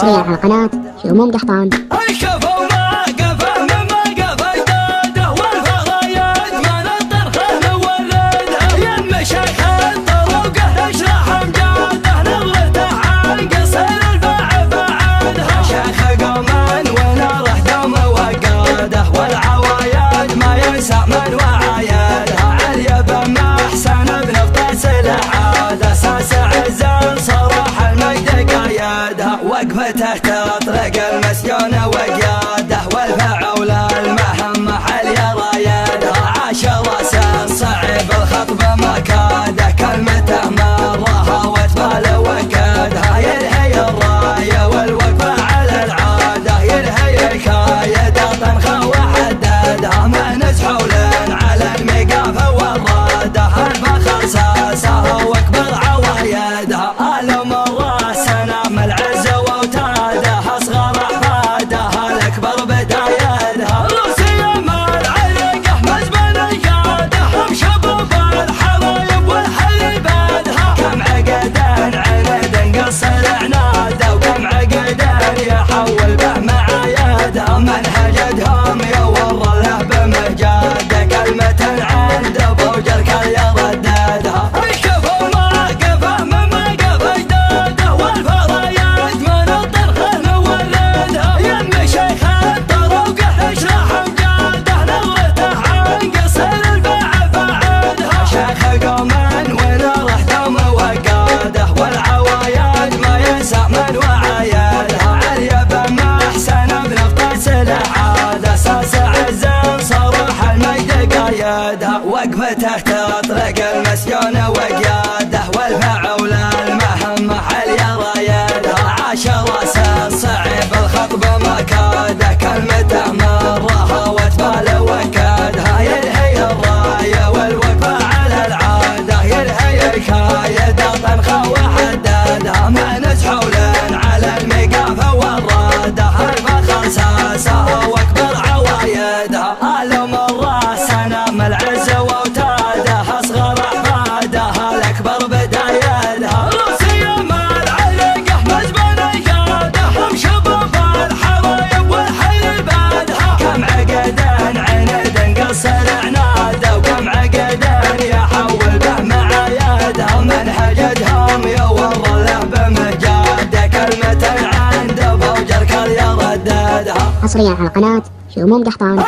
حصريا على قناة شؤمون قحطان. وقفته تطرق المسيون وقياده والفعول المهم حل رايده عاش راسه صعب الخطب ما كاده كلمته مرها وتبال وكادها يلهي الرايه والوقفه على العاده يلهي الكايده طنخه وحدادها ما نزحول على المقافه والراده الفخر ساسه واكبر عوايدها الم راسنا ملعز يحول به معايده منهجتهم يور له بمجاده كلمة عند بوجر كل يرددها كفوا ما قفه مما قف اجداده والفرايات من الطرخ نولدها يم شيخ الطرق اشرح امجاده نظرته عن قصر الباع فعدها شيخ قوما ونره دوم وقاده والعوايد ما ينسى من وعايدها العادة ساس عزم صروح المجد قايدها وقفته تطرق المسيون وقياده والفعول المهم حل رايدها عاش راسه صعب الخطب ما كاده كلمته مرها وتبال وكادها يلهي الرايه والوقفه على العاده يلهي الكايده طنخه وحدادها ما نزحول على المقافه والراده الفخر ساسه واكبر عوايدها الم راسنا ملعز واوتادها اصغر احفادها الاكبر بدايدها روسيا مال علقه مزبن ياده شباب الحرايب والحي بادها كم عقدان عند قصر عناده وكم عقدان يحول به معايدها منهجتهم يور له بمجاده كلمة عند بوجر كل يرددها حصريا على قناة شؤمون قحطان.